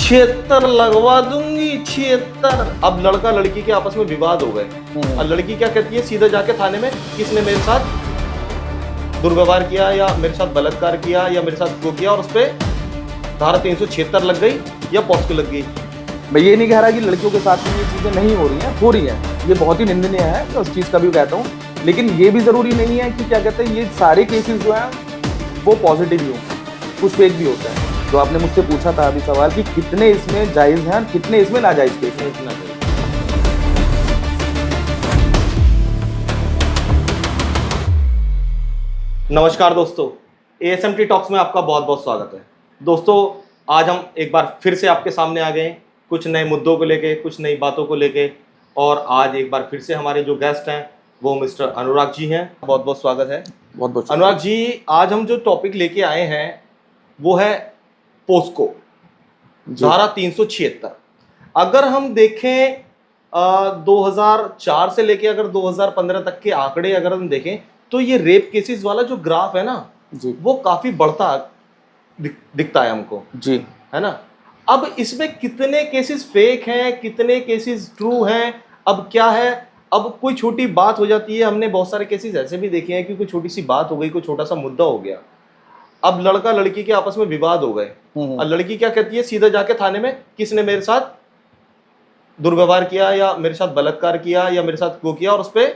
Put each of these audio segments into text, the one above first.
76 लगवा दूंगी 76। अब लड़का लड़की के आपस में विवाद हो गए और लड़की क्या कहती है, सीधा जाके थाने में, किसने मेरे साथ दुर्व्यवहार किया या मेरे साथ बलात्कार किया या मेरे साथ वो किया, और उस पर धारा 376 लग गई या पॉस्को लग गई। मैं ये नहीं कह रहा कि लड़कियों के साथ में ये चीज़ें नहीं हो रही हैं, हो रही हैं, ये बहुत ही निंदनीय है, मैं उस चीज़ का भी कहता हूँ। लेकिन ये भी ज़रूरी नहीं है कि क्या कहते हैं ये सारे केसेस जो हैं वो पॉजिटिव ही हों, कुछ फेक भी होता है। जो आपने मुझसे पूछा था अभी सवाल कि कितने इसमें जायज़ हैं और कितने इसमें नाजायज़ केस हैं। नमस्कार दोस्तों, ASMT टॉक्स में आपका बहुत बहुत स्वागत है। दोस्तों, आज हम एक बार फिर से आपके सामने आ गए, कुछ नए मुद्दों को लेके, कुछ नई बातों को लेके। और आज एक बार फिर से हमारे जो गेस्ट हैं वो मिस्टर अनुराग जी हैं। बहुत बहुत स्वागत है। बहुत बहुत अनुराग जी, आज हम जो टॉपिक लेके आए हैं वो है पोस्को, धारा 376। अगर हम देखें 2004 से लेके अगर 2015 तक के आंकड़े अगर हम देखें तो ये रेप केसेस वाला जो ग्राफ है ना जी, वो काफी बढ़ता दिखता है हमको जी, है ना। अब इसमें कितने केसेस फेक हैं, कितने केसेस ट्रू हैं, अब क्या है, अब कोई छोटी बात हो जाती है। हमने बहुत सारे केसेस ऐसे भी देखे हैं कि कोई छोटी सी बात हो गई, कोई छोटा सा मुद्दा हो गया, अब लड़का लड़की के आपस में विवाद हो गए और लड़की क्या कहती है, सीधा जाके थाने में, किसने मेरे साथ दुर्व्यवहार किया या मेरे साथ बलात्कार किया या मेरे साथ वो किया, और उस पर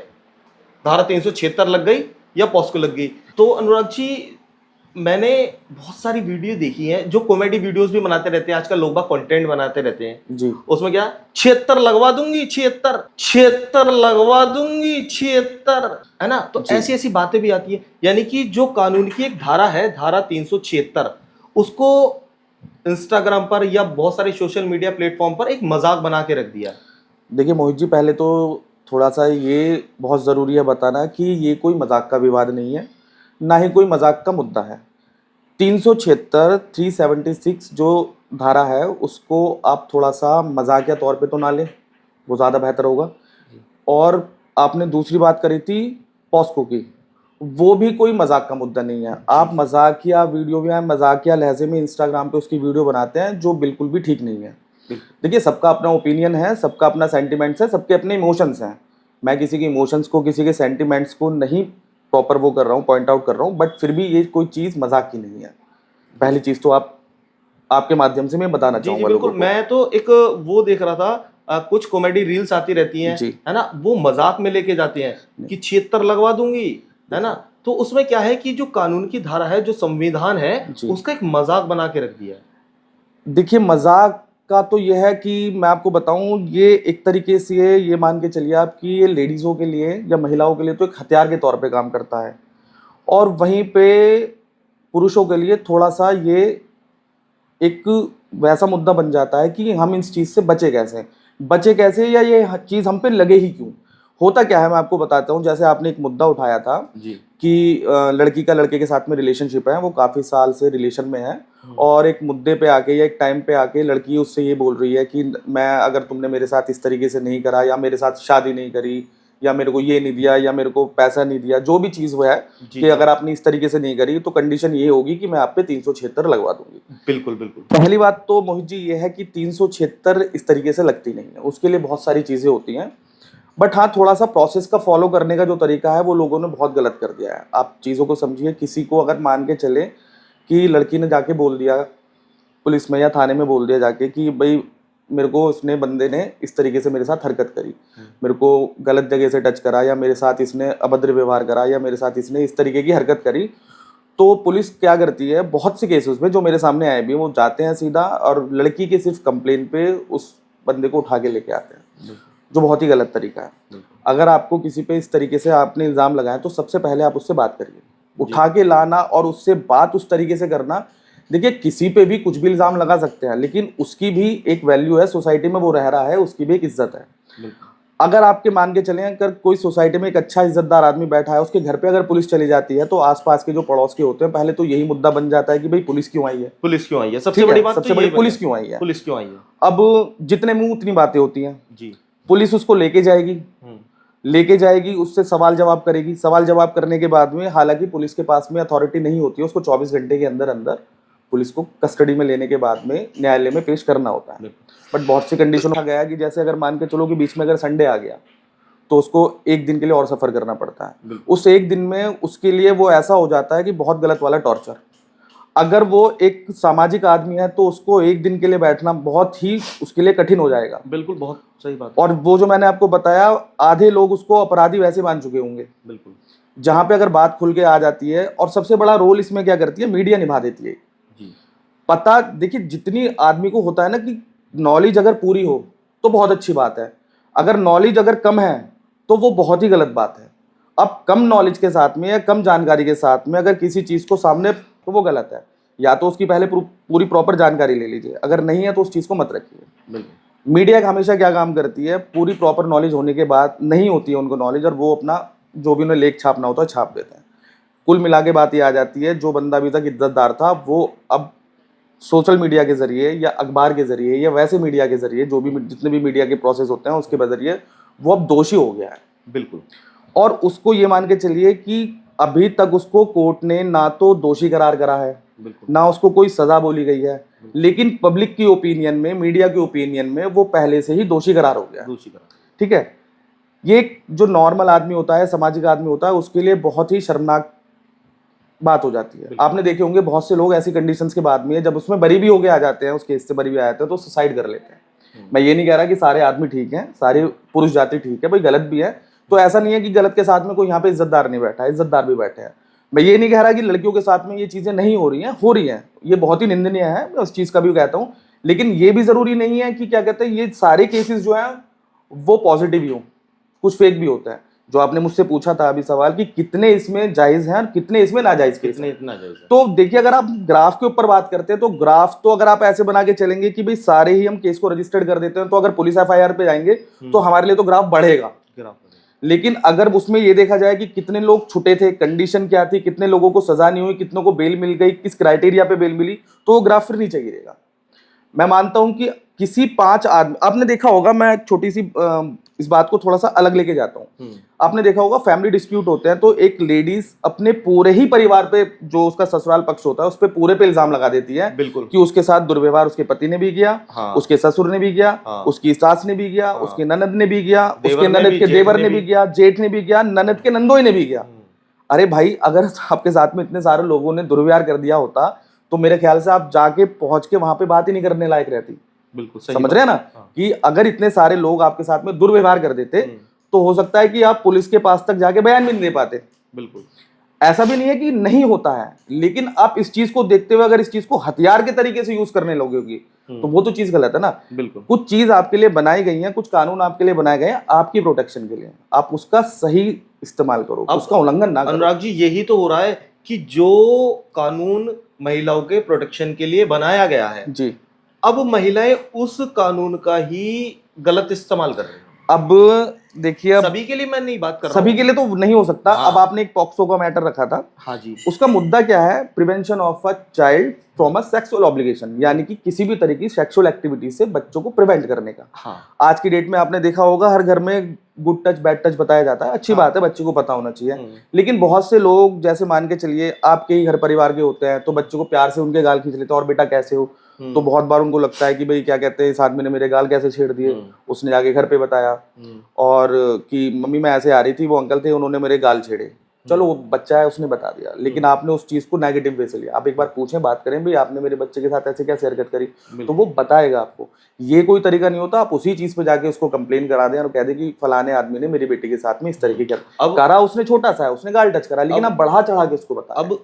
धारा 376 लग गई या पॉस्को लग गई। तो अनुराग जी, मैंने बहुत सारी वीडियो देखी हैं, जो कॉमेडी वीडियोस भी बनाते रहते हैं आजकल लोग, बाग कंटेंट बनाते रहते हैं जी। उसमें क्या 76 लगवा दूंगी 76 लगवा दूंगी 76, है ना। तो ऐसी ऐसी बातें भी आती है, यानी कि जो कानून की एक धारा है, धारा 376, उसको इंस्टाग्राम पर या बहुत सारे सोशल मीडिया प्लेटफॉर्म पर एक मजाक बना के रख दिया। देखिए मोहित जी, पहले तो थोड़ा सा ये बहुत ज़रूरी है बताना कि ये कोई मजाक का विवाद नहीं है, ना ही कोई मजाक का मुद्दा है। 376 376 जो धारा है उसको आप थोड़ा सा मजाकिया तौर पे तो ना लें, वो ज़्यादा बेहतर होगा। और आपने दूसरी बात करी थी पॉस्को की, वो भी कोई मजाक का मुद्दा नहीं है। आप मजाकिया वीडियो या मजाकिया लहजे में इंस्टाग्राम पे उसकी वीडियो बनाते हैं जो बिल्कुल भी ठीक नहीं है। देखिए, सबका अपना ओपिनियन है, सबका अपना सेंटिमेंट्स है, सबके अपने इमोशंस हैं। मैं किसी के इमोशंस को, किसी के सेंटिमेंट्स को नहीं प्रॉपर वो कर रहा हूँ, पॉइंट आउट कर रहा हूँ, बट फिर भी ये कोई चीज़ मजाक की नहीं है। पहली चीज़ तो आपके माध्यम से मैं बताना चाहूँगा लोगों बिल्कुल। को। मैं तो एक वो देख रहा था, कुछ कॉमेडी रील्स आती रहती हैं, है ना, वो मजाक में लेके जाते हैं कि 76 लगवा दूंगी, है ना। तो उसमें क्या है कि जो कानून की धारा है, जो संविधान है, उसका एक मजाक बना के रख दिया है। देखिए, मजाक का तो यह है कि मैं आपको बताऊं, ये एक तरीके से ये मान के चलिए आप कि ये लेडीज़ों के लिए या महिलाओं के लिए तो एक हथियार के तौर पे काम करता है, और वहीं पे पुरुषों के लिए थोड़ा सा ये एक वैसा मुद्दा बन जाता है कि हम इस चीज़ से बचे कैसे या ये चीज़ हम पे लगे ही क्यों। होता क्या है, मैं आपको बताता हूँ। जैसे आपने एक मुद्दा उठाया था जी, कि लड़की का लड़के के साथ में रिलेशनशिप है, वो काफ़ी साल से रिलेशन में है, और एक मुद्दे पे आके या एक टाइम पे आके लड़की उससे ये बोल रही है कि मैं, अगर तुमने मेरे साथ इस तरीके से नहीं करा या मेरे साथ शादी नहीं करी या मेरे को ये नहीं दिया या मेरे को पैसा नहीं दिया, जो भी चीज़ वो है कि अगर आपने इस तरीके से नहीं करी तो कंडीशन ये होगी कि मैं आप पे 376 लगवा दूंगी। बिल्कुल बिल्कुल। पहली बात तो मोहित जी ये है कि 376 इस तरीके से लगती नहीं है, उसके लिए बहुत सारी चीज़ें होती हैं। बट हाँ, थोड़ा सा प्रोसेस का फॉलो करने का जो तरीका है वो लोगों ने बहुत गलत कर दिया है। आप चीज़ों को समझिए। किसी को अगर मान के चले कि लड़की ने जाके बोल दिया पुलिस में या थाने में, बोल दिया जाके कि भाई मेरे को इसने, बंदे ने इस तरीके से मेरे साथ हरकत करी, मेरे को गलत जगह से टच करा, या मेरे साथ इसने अभद्र व्यवहार करा, या मेरे साथ इसने इस तरीके की हरकत करी, तो पुलिस क्या करती है, बहुत से केसेस में जो मेरे सामने आए भी, वो जाते हैं सीधा और लड़की के सिर्फ कंप्लेन पे उस बंदे को उठा के लेके आते हैं, जो बहुत ही गलत तरीका है। अगर आपको किसी पे इस तरीके से आपने इल्ज़ाम लगाया तो सबसे पहले आप उससे बात करिए, उठा के लाना और उससे बात उस तरीके से करना। देखिए, किसी पे भी कुछ भी इल्ज़ाम लगा सकते हैं, लेकिन उसकी भी एक वैल्यू है, सोसाइटी में वो रह रहा है, उसकी भी एक इज्जत है। अगर आपके मान के चलें, अगर कोई सोसाइटी में एक अच्छा इज्जतदार आदमी बैठा है, उसके घर पे अगर पुलिस चली जाती है तो आसपास के जो पड़ोस के होते हैं, पहले तो यही मुद्दा बन जाता है कि भाई पुलिस क्यों आई है, पुलिस क्यों आई है, सबसे बड़ी बात, सबसे बड़ी पुलिस क्यों आई है, पुलिस क्यों आई है। अब जितने मुंह उतनी बातें होती हैं जी। पुलिस उसको लेके जाएगी, उससे सवाल जवाब करेगी। सवाल जवाब करने के बाद में, हालांकि पुलिस के पास में अथॉरिटी नहीं होती है उसको 24 घंटे के अंदर अंदर पुलिस को कस्टडी में लेने के बाद में न्यायालय में पेश करना होता है। बट बहुत सी कंडीशन आ गया कि जैसे अगर मान के चलो कि बीच में अगर संडे आ गया तो उसको एक दिन के लिए और सफर करना पड़ता है। उस एक दिन में उसके लिए वो ऐसा हो जाता है कि बहुत गलत वाला टॉर्चर। अगर वो एक सामाजिक आदमी है तो उसको एक दिन के लिए बैठना बहुत ही उसके लिए कठिन हो जाएगा। बिल्कुल, बहुत सही बात। और वो जो मैंने आपको बताया, आधे लोग उसको अपराधी वैसे मान चुके होंगे। बिल्कुल, जहां पे अगर बात खुल के आ जाती है, और सबसे बड़ा रोल इसमें क्या करती है, मीडिया निभा देती है। जी। पता देखिए, जितनी आदमी को होता है ना कि नॉलेज अगर पूरी हो तो बहुत अच्छी बात है, अगर नॉलेज अगर कम है तो वो बहुत ही गलत बात है। अब कम नॉलेज के साथ में या कम जानकारी के साथ में अगर किसी चीज को सामने, तो वो गलत है। या तो उसकी पहले पूरी प्रॉपर जानकारी ले लीजिए, अगर नहीं है तो उस चीज को मत रखिए। मीडिया हमेशा क्या काम करती है, पूरी प्रॉपर नॉलेज होने के बाद नहीं होती है उनको नॉलेज, और वो अपना जो भी उन्हें लेख छापना होता है छाप देते हैं। कुल मिला के बात ये आ जाती है, जो बंदा अभी तक इज्जतदार था वो अब सोशल मीडिया के जरिए या अखबार के जरिए या वैसे मीडिया के जरिए, जो भी जितने भी मीडिया के प्रोसेस होते हैं उसके जरिए वो अब दोषी हो गया है। बिल्कुल। और उसको ये मान के चलिए कि अभी तक उसको कोर्ट ने ना तो दोषी करार करा है, ना उसको कोई सजा बोली गई है, लेकिन पब्लिक की ओपिनियन में, मीडिया की ओपिनियन में वो पहले से ही दोषी करार हो गया। ठीक है, ये जो नॉर्मल आदमी होता है, सामाजिक आदमी होता है, उसके लिए बहुत ही शर्मनाक बात हो जाती है। आपने देखे होंगे बहुत से लोग ऐसी कंडीशंस के बाद में जब उसमें बरी भी होके आ जाते हैं, उस केस से बरी भी आ जाते हैं, तो सुसाइड कर लेते हैं। मैं ये नहीं कह रहा कि सारे आदमी ठीक हैं, सारी पुरुष जाति ठीक है, भाई गलत भी है, तो ऐसा नहीं है कि गलत के साथ में कोई यहाँ पे इज्जतदार नहीं बैठा है, इज्जतदार भी बैठे हैं। मैं ये नहीं कह रहा कि लड़कियों के साथ में ये चीजें नहीं हो रही हैं, हो रही हैं, ये बहुत ही निंदनीय है, मैं उस चीज का भी कहता हूँ। लेकिन ये भी जरूरी नहीं है कि क्या कहते हैं, ये सारे केसेस जो हैं वो पॉजिटिव ही हो, कुछ फेक भी होता है। जो आपने मुझसे पूछा था अभी सवाल कि कितने इसमें जायज हैं और कितने इसमें नाजायज केस हैं, इतना जायज है। तो देखिए, अगर आप ग्राफ के ऊपर बात करते हैं तो ग्राफ तो अगर आप ऐसे बना के चलेंगे कि भाई सारे ही हम केस को रजिस्टर्ड कर देते हैं, तो अगर पुलिस एफआईआर पे जाएंगे तो हमारे लिए तो ग्राफ बढ़ेगा। लेकिन अगर उसमें ये देखा जाए कि कितने लोग छुटे थे, कंडीशन क्या थी, कितने लोगों को सजा नहीं हुई, कितनों को बेल मिल गई, किस क्राइटेरिया पे बेल मिली, तो वो ग्राफ फिर नीचे गिरेगा। मैं मानता हूं कि किसी 5 आदमी, आपने देखा होगा, मैं एक छोटी सी इस बात को थोड़ा सा अलग लेके जाता हूं। आपने देखा होगा फैमिली डिस्प्यूट होते हैं तो एक लेडीज अपने पूरे ही परिवार पे, जो उसका ससुराल पक्ष होता है उस पे पूरे पे इल्जाम लगा देती है। बिल्कुल। कि उसके साथ दुर्व्यवहार उसके पति ने भी किया, हाँ। उसके ससुर ने भी किया, हाँ। उसकी सास ने भी किया, हाँ। उसके ननद ने भी किया, उसके देवर ने ननद भी, के जेठ देवर ने ने भी किया, जेठ ने भी किया, ननद के नंदोई ने भी किया। अरे भाई, अगर आपके साथ में इतने सारे लोगों ने दुर्व्यवहार कर दिया होता तो मेरे ख्याल से आप जाके पहुंच के वहां पे बात ही नहीं करने लायक रहती। बिल्कुल समझ रहे हैं ना। कि अगर इतने सारे लोग आपके साथ में दुर्व्यवहार कर देते तो हो सकता है कि आप पुलिस के पास तक जाके बयान भी नहीं दे पाते। बिल्कुल। ऐसा भी नहीं है कि नहीं होता है, लेकिन आप इस चीज को देखते हुए अगर इस चीज को हथियार के तरीके से यूज करने लगोगे तो वो तो चीज गलत है ना। बिल्कुल। कुछ चीज आपके लिए बनाई गई है, कुछ कानून आपके लिए बनाए गए हैं आपकी प्रोटेक्शन के लिए, आप उसका सही इस्तेमाल करो, उसका उल्लंघन ना करो। अनुराग जी, यही तो हो रहा है कि जो कानून महिलाओं के प्रोटेक्शन के लिए बनाया गया है जी, अब महिलाएं उस कानून का ही गलत इस्तेमाल कर रही हैं। अब देखिए, अब सभी के लिए मैं नहीं बात कर रहा सभी के लिए तो नहीं हो सकता। हाँ। अब आपने एक पॉक्सो का मैटर रखा था। हाँ जी। उसका मुद्दा क्या है, prevention of a child from a sexual obligation, यानी कि किसी भी तरह की सेक्सुअल एक्टिविटी से बच्चों को प्रिवेंट करने का। हाँ। आज की डेट में आपने देखा होगा हर घर में गुड टच बैड टच बताया जाता है, अच्छी बात है, बच्चे को पता होना चाहिए। लेकिन बहुत से लोग, जैसे मान के चलिए आपके ही घर परिवार के होते हैं, तो बच्चों को प्यार से उनके गाल खींच लेते हैं, और बेटा कैसे हो, तो बहुत बार उनको लगता है कि भाई क्या कहते हैं, इस आदमी ने मेरे गाल कैसे छेड़ दिए, उसने जाके घर पे बताया, और कि मम्मी मैं ऐसे आ रही थी, वो अंकल थे उन्होंने मेरे गाल छेड़े। चलो वो बच्चा है, उसने बता दिया, लेकिन आपने उस चीज को नेगेटिव वे से लिया। आप एक बार पूछें, बात करें, भाई आपने मेरे बच्चे के साथ ऐसे कैसे हरकत करी, तो वो बताएगा आपको। ये कोई तरीका नहीं होता आप उसी चीज पे जाके उसको कंप्लेन करा दें और कह दें कि फलाने आदमी ने मेरी बेटी के साथ में इस तरीके का करा, उसने छोटा सा है, उसने गाल टच करा, लेकिन आप बढ़ा चढ़ा के उसको बता। अब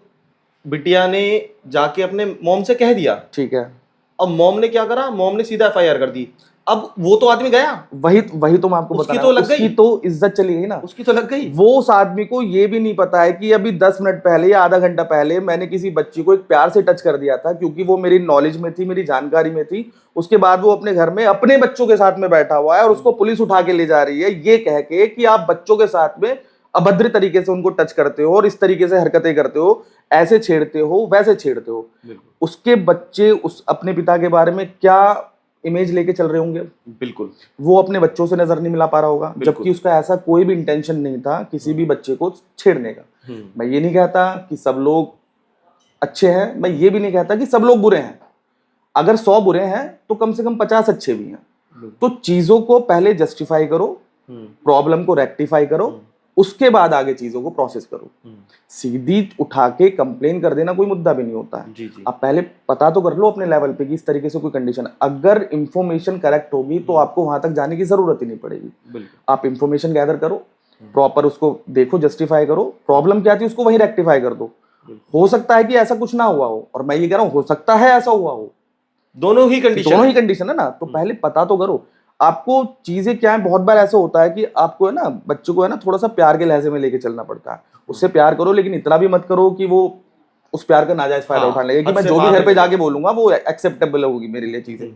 बिटिया ने जाके अपने मॉम से कह दिया, ठीक है, अब मॉम ने क्या करा, मॉम ने सीधा एफआईआर कर दी। अब वो तो आदमी गया, वही तो मैं आपको बता रहा हूं, उसकी तो इज्जत चली गई ना, उसकी तो लग गई। वो उस आदमी को ये भी नहीं पता है कि अभी 10 मिनट पहले या आधा घंटा पहले मैंने किसी बच्ची को एक प्यार से टच कर दिया था, क्योंकि वो मेरी नॉलेज में थी, मेरी जानकारी में थी। उसके बाद वो अपने घर में अपने बच्चों के साथ में बैठा हुआ है और उसको पुलिस उठा के ले जा रही है, ये कह के कि आप बच्चों के साथ में अभद्र तरीके से उनको टच करते हो और इस तरीके से हरकतें करते हो, ऐसे छेड़ते हो, वैसे छेड़ते हो। उसके बच्चे उस अपने पिता के बारे में क्या इमेज लेके चल रहे होंगे, बिल्कुल वो अपने बच्चों से नजर नहीं मिला पा रहा होगा, जबकि उसका ऐसा कोई भी इंटेंशन नहीं था किसी भी बच्चे को छेड़ने का। मैं ये नहीं कहता कि सब लोग अच्छे हैं, मैं ये भी नहीं कहता कि सब लोग बुरे हैं। अगर 100 बुरे हैं तो कम से कम 50 अच्छे भी हैं। तो चीजों को पहले जस्टिफाई करो, प्रॉब्लम को रेक्टिफाई करो, उसके बाद आगे चीजों को प्रोसेस करो। सीधी उठा के कंप्लेन कर देना कोई मुद्दा भी नहीं होता है। जी जी। आप पहले पता तो कर लो अपने लेवल पे कि इस तरीके से कोई कंडीशन, अगर इंफॉर्मेशन करेक्ट होगी तो आपको वहां तक जाने की जरूरत ही नहीं पड़ेगी। बिल्कुल। आप इंफॉर्मेशन गैदर करो, प्रॉपर उसको देखो, जस्टिफाई करो, प्रॉब्लम क्या थी उसको वहीं रेक्टिफाई कर दो। हो सकता है कि ऐसा कुछ ना हुआ हो, और मैं ये कह रहा हूँ हो सकता है ऐसा हुआ हो, दोनों ही कंडीशन है ना। तो पहले पता तो करो आपको चीजें क्या है। बहुत बार ऐसा होता है कि आपको है ना, बच्चों को है ना थोड़ा सा प्यार के लहजे में लेके चलना पड़ता है। उससे प्यार करो, लेकिन इतना भी मत करो कि वो उस प्यार का नाजायज फायदा उठाने लगे कि मैं जो भी घर पे जाके बोलूंगा वो एक्सेप्टेबल होगी मेरे लिए चीजें,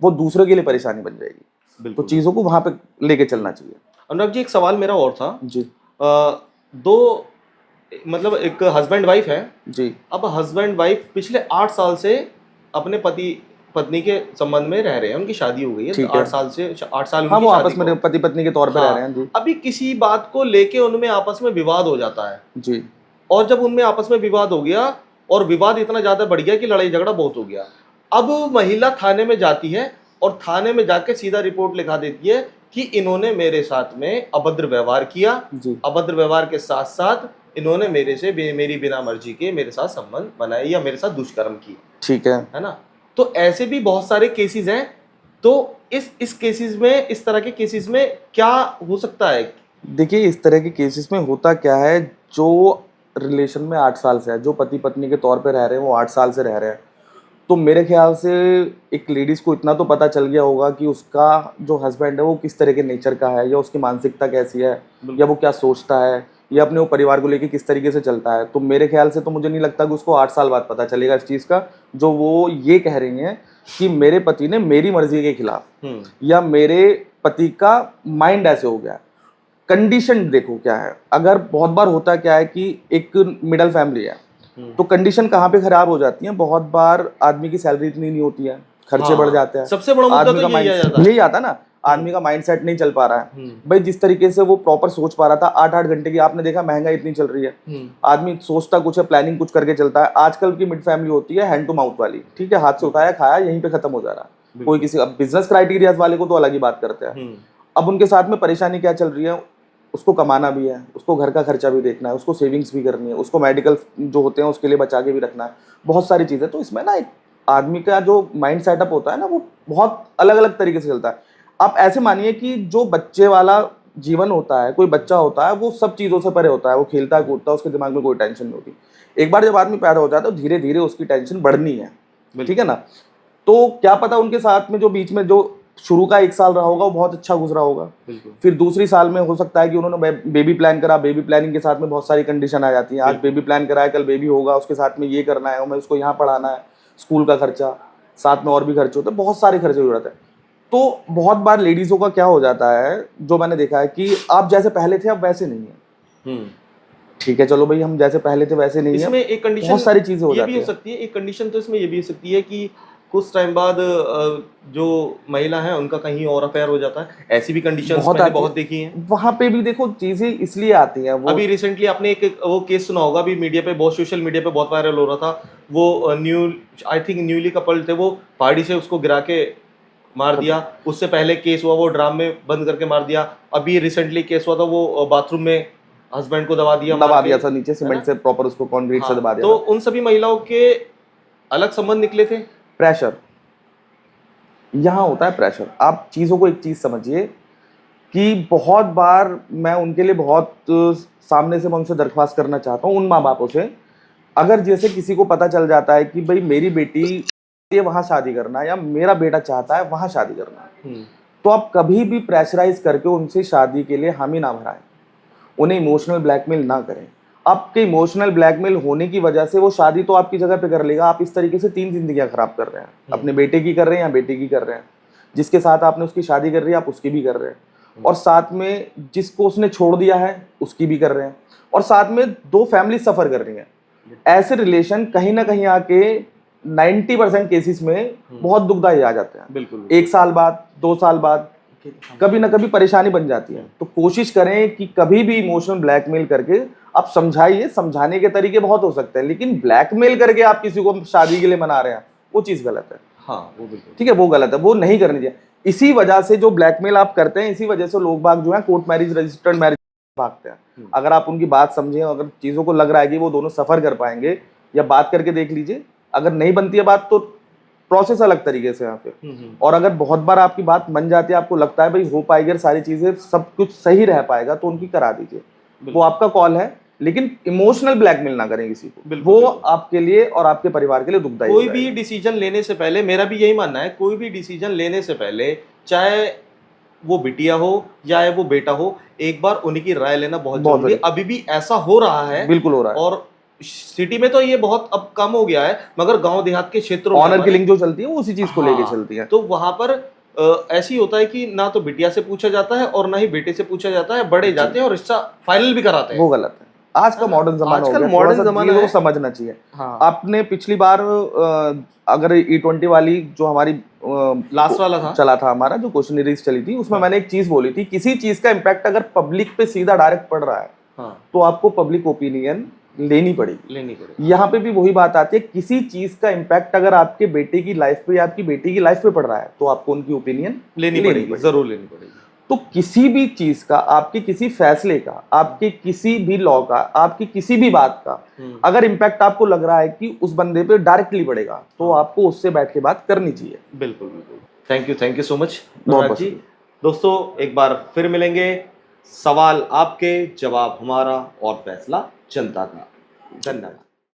वो दूसरों के लिए परेशानी बन जाएगी। तो चीजों को वहां पे लेके चलना चाहिए। अनुराग जी, एक सवाल मेरा और था जी। दो मतलब एक हस्बैंड वाइफ है जी। अब हस्बैंड वाइफ पिछले 8 साल से अपने पति पत्नी के संबंध में रह रहे हैं, उनकी शादी हो गई है 8 साल से, 8 साल हाँ, उनकी वो शादी आपस में पति पत्नी के तौर पे रह रहे हैं। जी। अभी किसी बात को लेके उनमें आपस में विवाद हो जाता है। जी। और जब उनमें आपस में विवाद हो गया और विवाद इतना ज्यादा बढ़ गया कि लड़ाई झगड़ा बहुत हो गया, अब महिला थाने में जाती है और थाने में जाके सीधा रिपोर्ट लिखा देती है कि इन्होंने मेरे साथ में अभद्र व्यवहार किया। अभद्र व्यवहार के साथ साथ इन्होंने मेरे से मेरी बिना मर्जी के मेरे साथ संबंध बनाए या मेरे साथ दुष्कर्म की। ठीक है ना। तो ऐसे भी बहुत सारे केसेस हैं। तो इस केसेस में, इस तरह के केसेस में क्या हो सकता है? देखिए, इस तरह के केसेस में होता क्या है, जो रिलेशन में 8 साल से है, जो पति पत्नी के तौर पे रह रहे हैं, वो 8 साल से रह रहे हैं, तो मेरे ख्याल से एक लेडीज को इतना तो पता चल गया होगा कि उसका जो हस्बैंड है वो किस तरह के नेचर का है, या उसकी मानसिकता कैसी है, या वो क्या सोचता है, या अपने वो परिवार को लेके किस तरीके से चलता है। तो मेरे ख्याल से तो मुझे नहीं लगता कि उसको 8 साल बाद पता चलेगा इस चीज़ का, जो वो ये कह रही हैं कि मेरे पति ने मेरी मर्जी के खिलाफ, या मेरे पति का माइंड ऐसे हो गया। कंडीशन देखो क्या है। अगर बहुत बार होता क्या है कि एक मिडिल फैमिली है, तो कंडीशन कहाँ पे खराब हो जाती है, बहुत बार आदमी की सैलरी इतनी नहीं होती है, खर्चे बढ़ जाते हैं। सबसे बड़ा मुद्दा तो यही आता है ना, आदमी का माइंडसेट नहीं चल पा रहा है। भाई जिस तरीके से वो प्रॉपर सोच पा रहा था 8-8 घंटे की, आपने देखा महंगाई इतनी चल रही है, आदमी सोचता कुछ है, प्लानिंग कुछ करके चलता है। आजकल की मिड फैमिली होती है हैंड टू माउथ वाली, ठीक है, हाथ से उठाया खाया यहीं पे खत्म हो जा रहा है। कोई किसी बिजनेस क्राइटेरिया वाले को तो अलग ही बात करते हैं। अब उनके साथ में परेशानी क्या चल रही है, उसको कमाना भी है, उसको घर का खर्चा भी देखना है, उसको सेविंग्स भी करनी है, उसको मेडिकल जो होते हैं उसके लिए बचा के भी रखना है, बहुत सारी चीज़ें। तो इसमें ना एक आदमी का जो माइंड सेटअप होता है ना, वो बहुत अलग अलग तरीके से चलता है। आप ऐसे मानिए कि जो बच्चे वाला जीवन होता है, कोई बच्चा होता है, वो सब चीज़ों से परे होता है, वो खेलता है कूदता है, उसके दिमाग में कोई टेंशन नहीं होती। एक बार जब आदमी पैदा हो जाता है तो धीरे धीरे उसकी टेंशन बढ़नी है, ठीक है ना। तो क्या पता उनके साथ में जो बीच में जो शुरू का 1 साल रहा होगा वो बहुत अच्छा गुजरा होगा, फिर दूसरी साल में हो सकता है कि उन्होंने बेबी प्लान करा, बेबी प्लानिंग के साथ में बहुत सारी कंडीशन आ जाती हैं। आज बेबी प्लान करा है, कल बेबी होगा, उसके साथ में ये करना है, हमें उसको यहाँ पढ़ाना है, स्कूल का खर्चा, साथ में और भी खर्चे होते हैं, बहुत सारे खर्चे हो जाते हैं। तो बहुत बार लेडीजों का क्या हो जाता है, जो मैंने देखा है कि आप जैसे पहले थे आप वैसे नहीं है। ठीक है, चलो भाई हम जैसे पहले थे वैसे नहीं है। इसमें एक कंडीशन बहुत सारी चीजें हो ये जाती भी हो सकती है, एक कंडीशन तो इसमें ये भी हो सकती है कि कुछ टाइम बाद जो महिला है उनका कहीं और अफेयर हो जाता है। ऐसी भी कंडीशंस मैंने बहुत देखी हैं। वहां पे भी देखो चीजें इसलिए आती हैं। वो अभी रिसेंटली आपने एक वो केस सुना होगा, अभी मीडिया पे बहुत, सोशल मीडिया पे बहुत वायरल हो रहा था। वो आई थिंक न्यूली कपल थे, वो पहाड़ी से उसको गिरा के मार दिया। उससे पहले केस हुआ वो ड्राम में बंद करके मार दिया। अभी रिसेंटली केस हुआ था, वो बाथरूम में हस्बैंड को दबा दिया था नीचे सीमेंट से, प्रॉपर उसको कंक्रीट से दबा दिया। तो उन सभी महिलाओं के अलग संबंध निकले थे। प्रेशर यहाँ होता है, प्रेशर। आप चीज़ों को एक चीज़ समझिए कि बहुत बार मैं उनके लिए बहुत सामने से मैं उनसे दरख्वास्त करना चाहता हूँ, उन माँ बापों से, अगर जैसे किसी को पता चल जाता है कि भाई मेरी बेटी ये वहाँ शादी करना है या मेरा बेटा चाहता है वहाँ शादी करना, तो आप कभी भी प्रेशराइज करके उनसे शादी के लिए हामी ना भराएं, उन्हें इमोशनल ब्लैकमेल ना करें। आपके इमोशनल ब्लैकमेल होने की वजह से वो शादी तो आपकी जगह पे कर लेगा, आप इस तरीके से 3 जिंदगियां खराब कर रहे हैं। अपने बेटे की कर रहे हैं या बेटी की कर रहे हैं, जिसके साथ आपने उसकी शादी कर रही है आप उसकी भी कर रहे हैं, और साथ में जिसको उसने छोड़ दिया है उसकी भी कर रहे हैं, और साथ में 2 फैमिली सफर कर रही हैं। ऐसे रिलेशन कहीं ना कहीं आके 90% केसेस में बहुत दुखदाई आ जाते हैं। बिल्कुल। 1 साल बाद, 2 साल बाद कभी ना कभी परेशानी बन जाती है। तो कोशिश करें कि कभी भी इमोशनल ब्लैकमेल करके आप समझाइए, समझाने के तरीके बहुत हो सकते हैं, लेकिन ब्लैकमेल करके आप किसी को शादी के लिए मना रहे हैं, वो चीज गलत है। हाँ वो बिल्कुल ठीक है, वो गलत है, वो नहीं करनी चाहिए। इसी वजह से जो ब्लैकमेल आप करते हैं, इसी वजह से लोग बाग जो है कोर्ट मैरिज, रजिस्टर्ड मैरिज भागते हैं। अगर आप उनकी बात समझें, अगर चीजों को लग रहा है कि वो दोनों सफर कर पाएंगे, या बात करके देख लीजिए, अगर नहीं बनती है बात तो प्रोसेस अलग तरीके से यहाँ पे। और अगर बहुत बार आपकी बात मन जाती है, आपको लगता है भाई हो पाएगी, सारी चीजें सब कुछ सही रह पाएगा, तो उनकी करा दीजिए, वो आपका कॉल है। लेकिन इमोशनल ब्लैकमेल ना करें किसी को, वो आपके लिए और आपके परिवार के लिए दुखदायी। कोई भी डिसीजन लेने से पहले, मेरा भी यही मानना है, कोई भी डिसीजन लेने से पहले, चाहे वो बिटिया हो या वो बेटा हो, एक बार उन्हीं की राय लेना बहुत जरूरी है। अभी भी ऐसा हो रहा है, बिल्कुल हो रहा है, और सिटी में तो ये बहुत अब कम हो गया है, मगर गांव देहात के क्षेत्रों में ऑनर किलिंग जो चलती है वो उसी चीज को लेके चलती है। तो वहां पर ऐसी होता है कि ना तो बिटिया से पूछा जाता है और ना ही बेटे से पूछा जाता है, बड़े जाते हैं और रिश्ता फाइनल भी कराते हैं। वो गलत है। आज का मॉडर्न जमाना हो गया, मॉडर्न जमाना है, समझना चाहिए। आपने पिछली बार अगर E20 वाली जो हमारी लास्ट वाला था, चला था हमारा, जो क्वेश्चनरीज चली थी, उसमें मैंने एक चीज बोली थी, किसी चीज का इम्पैक्ट अगर पब्लिक पे सीधा डायरेक्ट पड़ रहा है तो आपको पब्लिक ओपिनियन लेनी पड़ेगी। यहाँ पे भी वही बात आती है, किसी चीज का इम्पैक्ट अगर आपके बेटे की लाइफ पे या आपकी बेटी की लाइफ पे पड़ रहा है तो आपको उनकी ओपिनियन लेनी पड़ेगी, जरूर लेनी पड़ेगी। तो किसी भी चीज का, आपके किसी फैसले का, आपके किसी भी लॉ का, आपकी किसी भी बात का अगर इम्पैक्ट आपको लग रहा है कि उस बंदे पे डायरेक्टली पड़ेगा, तो आपको उससे बैठ के बात करनी चाहिए। बिल्कुल बिल्कुल। थैंक यू सो मच जी। दोस्तों एक बार फिर मिलेंगे, सवाल आपके, जवाब हमारा और फैसला जनता का। धन्यवाद।